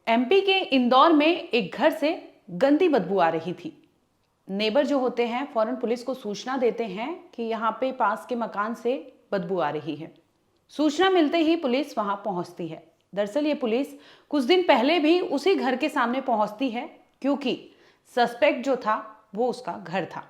MP के इंदौर में एक घर से गंदी बदबू आ रही थी। नेबर जो होते हैं फौरन पुलिस को सूचना देते हैं कि यहाँ पे पास के मकान से बदबू आ रही है। सूचना मिलते ही पुलिस वहां पहुंचती है। दरअसल ये पुलिस कुछ दिन पहले भी उसी घर के सामने पहुंचती है, क्योंकि सस्पेक्ट जो था वो उसका घर था।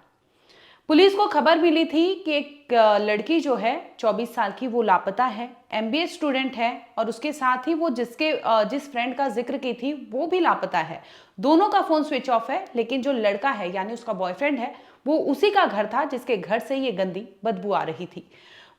पुलिस को खबर मिली थी कि एक लड़की जो है 24 साल की, वो लापता है, एमबीए स्टूडेंट है, और उसके साथ ही वो जिस फ्रेंड का जिक्र की थी वो भी लापता है। दोनों का फोन स्विच ऑफ है, लेकिन जो लड़का है यानी उसका बॉयफ्रेंड है वो उसी का घर था जिसके घर से ये गंदी बदबू आ रही थी।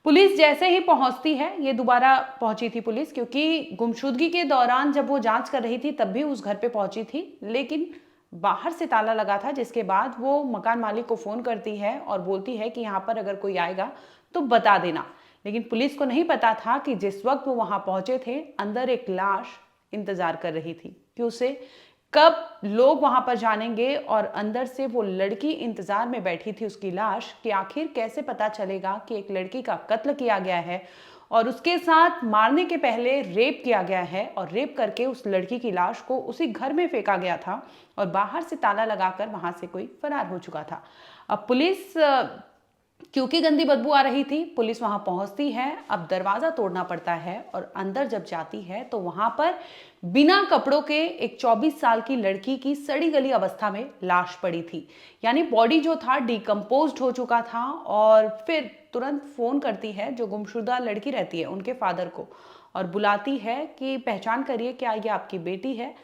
पुलिस जैसे ही पहुंचती है, ये दोबारा पहुंची थी पुलिस, क्योंकि गुमशुदगी के दौरान जब वो जांच कर रही थी तब भी उस घर पे पहुंची थी, लेकिन बाहर से ताला लगा था। जिसके बाद वो मकान मालिक को फोन करती है और बोलती है कि यहाँ पर अगर कोई आएगा तो बता देना। लेकिन पुलिस को नहीं पता था कि जिस वक्त वो वहां पहुंचे थे, अंदर एक लाश इंतजार कर रही थी कि उसे कब लोग वहां पर जानेंगे, और अंदर से वो लड़की इंतजार में बैठी थी उसकी लाश, कि आखिर कैसे पता चलेगा कि एक लड़की का कत्ल किया गया है और उसके साथ मारने के पहले रेप किया गया है, और रेप करके उस लड़की की लाश को उसी घर में फेंका गया था और बाहर से ताला लगाकर वहां से कोई फरार हो चुका था। अब पुलिस, क्योंकि गंदी बदबू आ रही थी, पुलिस वहां पहुंचती है। अब दरवाजा तोड़ना पड़ता है और अंदर जब जाती है तो वहां पर बिना कपड़ों के एक 24 साल की लड़की की सड़ी गली अवस्था में लाश पड़ी थी। यानी बॉडी जो था डिकम्पोज्ड हो चुका था। और फिर तुरंत फोन करती है जो गुमशुदा लड़की रहती है उनके फादर को, और बुलाती है कि पहचान करिए, क्या ये आपकी बेटी है।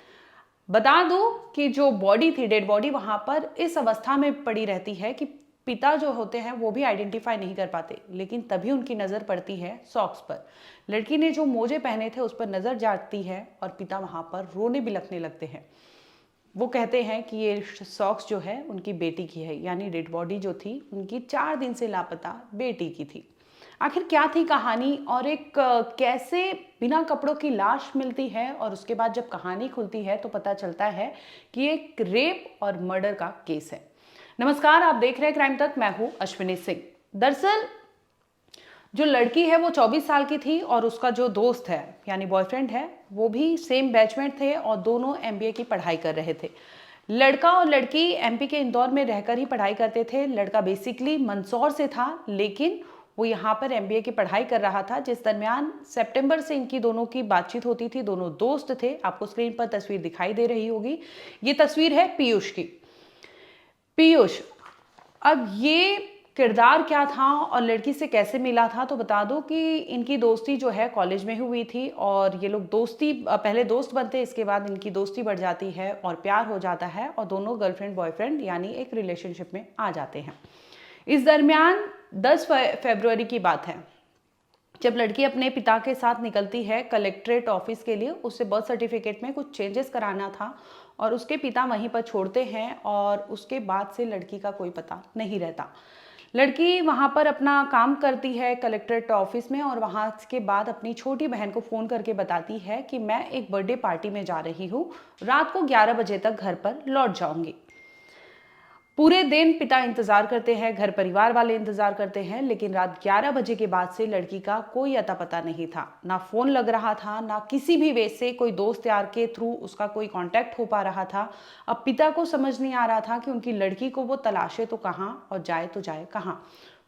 बता दूं कि जो बॉडी थी, डेड बॉडी, वहां पर इस अवस्था में पड़ी रहती है कि पिता जो होते हैं वो भी आइडेंटिफाई नहीं कर पाते। लेकिन तभी उनकी नजर पड़ती है सॉक्स पर। लड़की ने जो मोजे पहने थे उस पर नजर जाती है और पिता वहां पर रोने बिलखने लगते हैं। वो कहते हैं कि ये सॉक्स जो है उनकी बेटी की है, यानी डेड बॉडी जो थी उनकी 4 दिन से लापता बेटी की थी। आखिर क्या थी कहानी, और एक कैसे बिना कपड़ों की लाश मिलती है, और उसके बाद जब कहानी खुलती है तो पता चलता है कि एक रेप और मर्डर का केस है। नमस्कार, आप देख रहे हैं क्राइम तक, मैं हूं अश्विनी सिंह। दरअसल जो लड़की है वो 24 साल की थी, और उसका जो दोस्त है यानी बॉयफ्रेंड है वो भी सेम बैचमेट थे, और दोनों एमबीए की पढ़ाई कर रहे थे। लड़का और लड़की एमपी के इंदौर में रहकर ही पढ़ाई करते थे। लड़का बेसिकली मंदसौर से था, लेकिन वो यहाँ पर एमबीए की पढ़ाई कर रहा था। जिस दरमियान सितंबर से इनकी दोनों की बातचीत होती थी। दोनों दोस्त थे। आपको स्क्रीन पर तस्वीर दिखाई दे रही होगी, ये तस्वीर है पीयूष की। पीयूष, अब ये किरदार क्या था और लड़की से कैसे मिला था, तो बता दो कि इनकी दोस्ती जो है कॉलेज में हुई थी, और ये लोग दोस्ती पहले दोस्त बनते, इसके बाद इनकी दोस्ती बढ़ जाती है और प्यार हो जाता है, और दोनों गर्लफ्रेंड बॉयफ्रेंड यानी एक रिलेशनशिप में आ जाते हैं। इस दरमियान 10 फरवरी की बात है, जब लड़की अपने पिता के साथ निकलती है कलेक्ट्रेट ऑफिस के लिए। उससे बर्थ सर्टिफिकेट में कुछ चेंजेस कराना था, और उसके पिता वहीं पर छोड़ते हैं, और उसके बाद से लड़की का कोई पता नहीं रहता। लड़की वहां पर अपना काम करती है कलेक्ट्रेट ऑफिस में, और वहां के बाद अपनी छोटी बहन को फोन करके बताती है कि मैं एक बर्थडे पार्टी में जा रही हूँ, रात को 11 बजे तक घर पर लौट जाऊंगी। पूरे दिन पिता इंतजार करते हैं, घर परिवार वाले इंतजार करते हैं, लेकिन रात 11 बजे के बाद से लड़की का कोई अता पता नहीं था। ना फोन लग रहा था, ना किसी भी वे से कोई दोस्त यार के थ्रू उसका कोई कांटेक्ट हो पा रहा था। अब पिता को समझ नहीं आ रहा था कि उनकी लड़की को वो तलाशे तो कहाँ और जाए तो जाए कहाँ।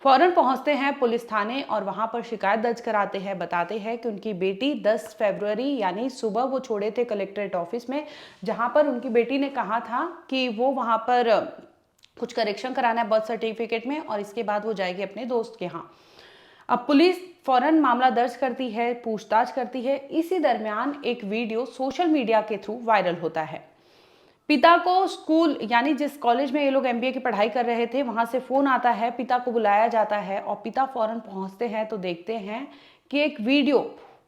फौरन पहुंचते हैं पुलिस थाने और वहां पर शिकायत दर्ज कराते हैं। बताते हैं कि उनकी बेटी 10 फरवरी यानी सुबह वो छोड़े थे कलेक्ट्रेट ऑफिस में, जहां पर उनकी बेटी ने कहा था कि वो वहां पर कुछ करेक्शन कराना है बर्थ सर्टिफिकेट में, और इसके बाद वो जाएगी अपने दोस्त के यहाँ। अब पुलिस फौरन मामला दर्ज करती है, पूछताछ करती है। इसी दरमियान एक वीडियो सोशल मीडिया के थ्रू वायरल होता है। पिता को स्कूल यानी जिस कॉलेज में ये लोग एमबीए की पढ़ाई कर रहे थे वहां से फोन आता है, पिता को बुलाया जाता है, और पिता फौरन पहुंचते हैं तो देखते हैं कि एक वीडियो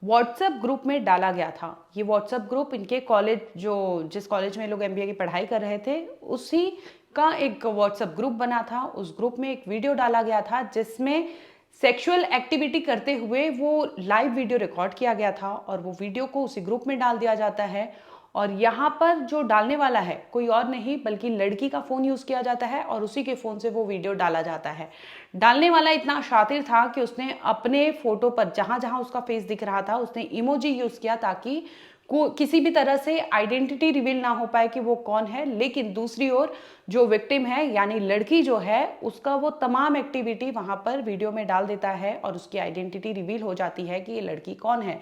व्हाट्सएप ग्रुप में डाला गया था। ये व्हाट्सएप ग्रुप इनके कॉलेज, जो जिस कॉलेज में लोग एमबीए की पढ़ाई कर रहे थे, उसी का एक व्हाट्सएप ग्रुप बना था। उस ग्रुप में एक वीडियो डाला गया था जिसमें सेक्सुअल एक्टिविटी करते हुए वो लाइव वीडियो रिकॉर्ड किया गया था, और वो वीडियो को उसी ग्रुप में डाल दिया जाता है। और यहाँ पर जो डालने वाला है कोई और नहीं बल्कि लड़की का फोन यूज किया जाता है, और उसी के फोन से वो वीडियो डाला जाता है। डालने वाला इतना शातिर था कि उसने अपने फोटो पर जहां जहां उसका फेस दिख रहा था उसने इमोजी यूज किया, ताकि किसी भी तरह से आइडेंटिटी रिवील ना हो पाए कि वो कौन है, लेकिन दूसरी ओर जो विक्टिम है यानी लड़की जो है उसका वो तमाम एक्टिविटी वहां पर वीडियो में डाल देता है और उसकी आइडेंटिटी रिवील हो जाती है कि ये लड़की कौन है।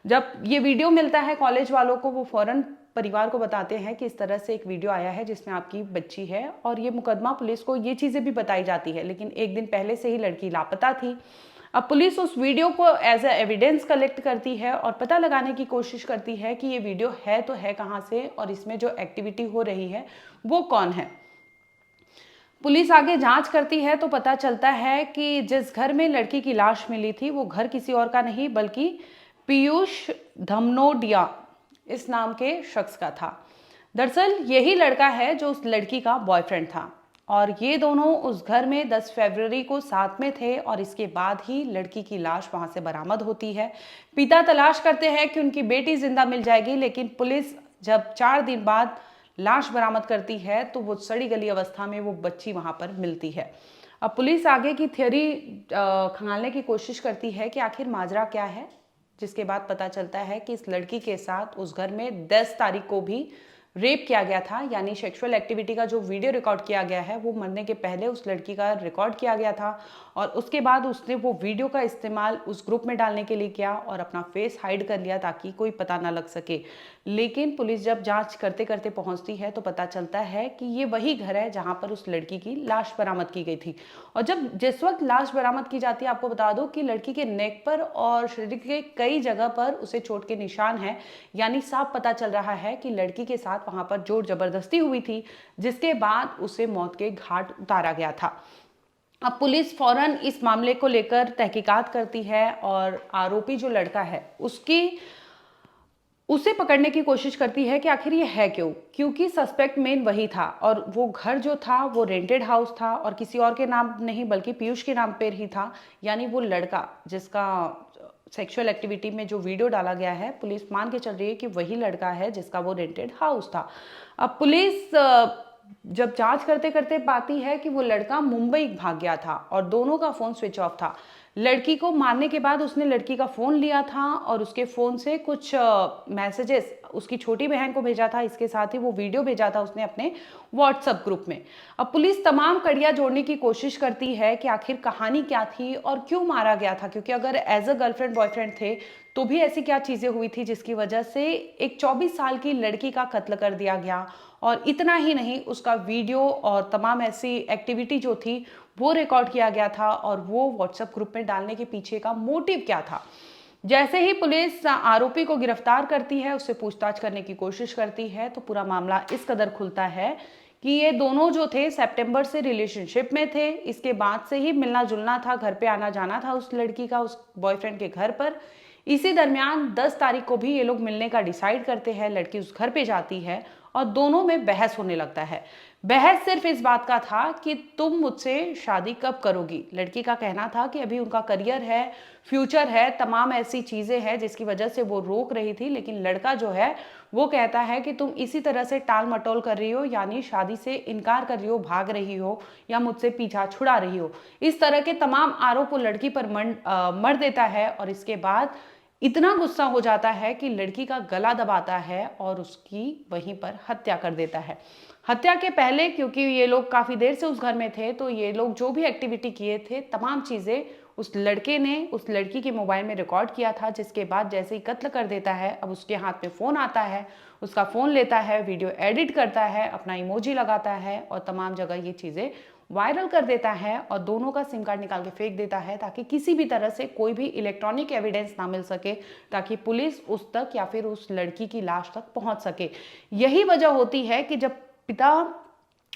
जब ये वीडियो मिलता है कॉलेज वालों को, वो फौरन परिवार को बताते हैं कि इस तरह से एक वीडियो आया है जिसमें आपकी बच्ची है, और ये मुकदमा पुलिस को ये चीज़ें भी बताई जाती है, लेकिन एक दिन पहले से ही लड़की लापता थी। अब पुलिस उस वीडियो को एज ए एविडेंस कलेक्ट करती है और पता लगाने की कोशिश करती है कि ये वीडियो है तो है कहाँ से और इसमें जो एक्टिविटी हो रही है वो कौन है। पुलिस आगे जांच करती है तो पता चलता है कि जिस घर में लड़की की लाश मिली थी वो घर किसी और का नहीं बल्कि पीयूष धमनोडिया इस नाम के शख्स का था। दरअसल यही लड़का है जो उस लड़की का बॉयफ्रेंड था और ये दोनों उस घर में 10 फरवरी को साथ में थे और इसके बाद ही लड़की की लाश वहां से बरामद होती है। पिता तलाश करते हैं कि उनकी बेटी जिंदा मिल जाएगी, लेकिन पुलिस जब 4 दिन बाद लाश बरामद करती है तो वो सड़ी गली अवस्था में वो बच्ची वहां पर मिलती है। अब पुलिस आगे की थ्योरी खंगालने की कोशिश करती है कि आखिर माजरा क्या है, जिसके बाद पता चलता है कि इस लड़की के साथ उस घर में 10 तारीख को भी रेप किया गया था, यानी सेक्सुअल एक्टिविटी का जो वीडियो रिकॉर्ड किया गया है वो मरने के पहले उस लड़की का रिकॉर्ड किया गया था और उसके बाद उसने वो वीडियो का इस्तेमाल उस ग्रुप में डालने के लिए किया और अपना फेस हाइड कर लिया ताकि कोई पता ना लग सके। लेकिन पुलिस जब जांच करते करते पहुंचती है तो पता चलता है कि ये वही घर है जहां पर उस लड़की की लाश बरामद की गई थी। और जब जिस वक्त लाश बरामद की जाती है, आपको बता दो कि लड़की के नेक पर और शरीर के कई जगह पर उसे चोट के निशान हैं, यानी साफ पता चल रहा है कि लड़की के साथ वहां पर जोर जबरदस्ती हुई थी, जिसके बाद उसे मौत के घाट उतारा गया था। अब पुलिस फौरन इस मामले को लेकर तहकीकात करती है और आरोपी जो लड़का है उसे पकड़ने की कोशिश करती है कि आखिर ये है क्यों, क्योंकि सस्पेक्ट मेन वही था और वो घर जो था वो रेंटेड हाउस था और किसी और के नाम नहीं बल्कि पीयूष के नाम पर ही था। यानी वो लड़का जिसका सेक्सुअल एक्टिविटी में जो वीडियो डाला गया है, पुलिस मान के चल रही है कि वही लड़का है जिसका वो रेंटेड हाउस था। अब पुलिस जब जांच करते करते पाती है कि वो लड़का मुंबई भाग गया था और दोनों का फोन स्विच ऑफ था। लड़की को मारने के बाद उसने लड़की का फोन लिया था और उसके फोन से कुछ मैसेजेस उसकी छोटी बहन को भेजा था, इसके साथ ही वो वीडियो भेजा था उसने अपने व्हाट्सएप ग्रुप में। अब पुलिस तमाम कड़ियां जोड़ने की कोशिश करती है कि आखिर कहानी क्या थी और क्यों मारा गया था, क्योंकि अगर एज अ गर्लफ्रेंड बॉयफ्रेंड थे तो भी ऐसी क्या चीजें हुई थी जिसकी वजह से एक 24 साल की लड़की का कत्ल कर दिया गया। और इतना ही नहीं, उसका वीडियो और तमाम ऐसी एक्टिविटी जो थी वो रिकॉर्ड किया गया था और वो व्हाट्सएप ग्रुप में डालने के पीछे का मोटिव क्या था। जैसे ही पुलिस आरोपी को गिरफ्तार करती है, उससे पूछताछ करने की कोशिश करती है, तो पूरा मामला इस कदर खुलता है कि ये दोनों जो थे सितंबर से रिलेशनशिप में थे, इसके बाद से ही मिलना जुलना था, घर पे आना जाना था उस लड़की का उस बॉयफ्रेंड के घर पर। इसी दरमियान 10 तारीख को भी ये लोग मिलने का डिसाइड करते हैं, लड़की उस घर पे जाती है और दोनों में बहस होने लगता है। बहस सिर्फ इस बात का था कि तुम मुझसे शादी कब करोगी। लड़की का कहना था कि अभी उनका करियर है, फ्यूचर है, तमाम ऐसी चीजें हैं जिसकी वजह से वो रोक रही थी, लेकिन लड़का जो है वो कहता है कि तुम इसी तरह से टाल मटोल कर रही हो, यानी शादी से इनकार कर रही हो, भाग रही हो या मुझसे पीछा छुड़ा रही हो। इस तरह के तमाम आरोप वो लड़की पर मर देता है और इसके बाद इतना गुस्सा हो जाता है कि लड़की का गला दबाता है और उसकी वहीं पर हत्या कर देता है। हत्या के पहले, क्योंकि ये लोग काफी देर से उस घर में थे, तो ये लोग जो भी एक्टिविटी किए थे तमाम चीजें उस लड़के ने उस लड़की के मोबाइल में रिकॉर्ड किया था, जिसके बाद जैसे ही कत्ल कर देता है, अब उसके हाथ में फोन आता है, उसका फोन लेता है, वीडियो एडिट करता है, अपना इमोजी लगाता है और तमाम जगह ये चीजें वायरल कर देता है और दोनों का सिम कार्ड निकाल के फेंक देता है ताकि किसी भी तरह से कोई भी इलेक्ट्रॉनिक एविडेंस ना मिल सके, ताकि पुलिस उस तक या फिर उस लड़की की लाश तक पहुंच सके। यही वजह होती है कि जब पिता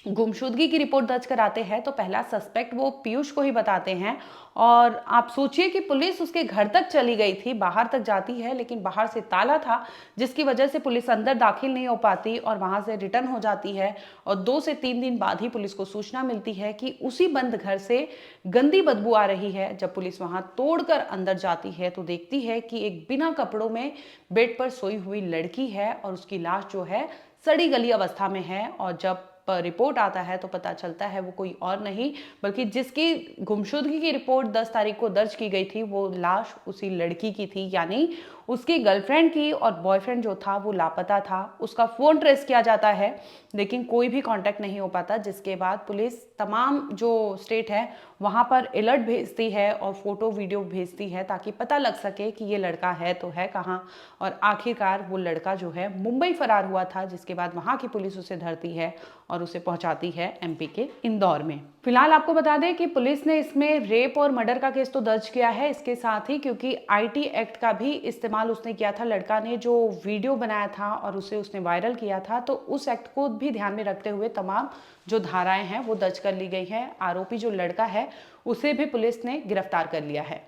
गुमशुदगी की रिपोर्ट दर्ज कराते हैं तो पहला सस्पेक्ट वो पीयूष को ही बताते हैं। और आप सोचिए कि पुलिस उसके घर तक चली गई थी, बाहर तक जाती है, लेकिन बाहर से ताला था जिसकी वजह से पुलिस अंदर दाखिल नहीं हो पाती और वहां से रिटर्न हो जाती है। और 2 से 3 दिन बाद ही पुलिस को सूचना मिलती है कि उसी बंद घर से गंदी बदबू आ रही है। जब पुलिस वहां तोड़कर अंदर जाती है तो देखती है कि एक बिना कपड़ों में बेड पर सोई हुई लड़की है और उसकी लाश जो है सड़ी गली अवस्था में है। और जब रिपोर्ट आता है तो पता चलता है वो कोई और नहीं बल्कि जिसकी गुमशुदगी की रिपोर्ट 10 तारीख को दर्ज की गई थी वो लाश उसी लड़की की थी, यानी उसकी गर्लफ्रेंड की, और बॉयफ्रेंड जो था वो लापता था। उसका फ़ोन ट्रेस किया जाता है लेकिन कोई भी कांटेक्ट नहीं हो पाता, जिसके बाद पुलिस तमाम जो स्टेट है वहाँ पर अलर्ट भेजती है और फोटो वीडियो भेजती है ताकि पता लग सके कि ये लड़का है तो है कहाँ। और आखिरकार वो लड़का जो है मुंबई फरार हुआ था, जिसके बाद वहाँ की पुलिस उसे धरती है और उसे पहुंचाती है एमपी के इंदौर में। फिलहाल आपको बता दें कि पुलिस ने इसमें रेप और मर्डर का केस तो दर्ज किया है, इसके साथ ही क्योंकि आईटी एक्ट का भी इस्तेमाल उसने किया था, लड़का ने जो वीडियो बनाया था और उसे उसने वायरल किया था, तो उस एक्ट को भी ध्यान में रखते हुए तमाम जो धाराएं हैं वो दर्ज कर ली गई है। आरोपी जो लड़का है उसे भी पुलिस ने गिरफ्तार कर लिया है।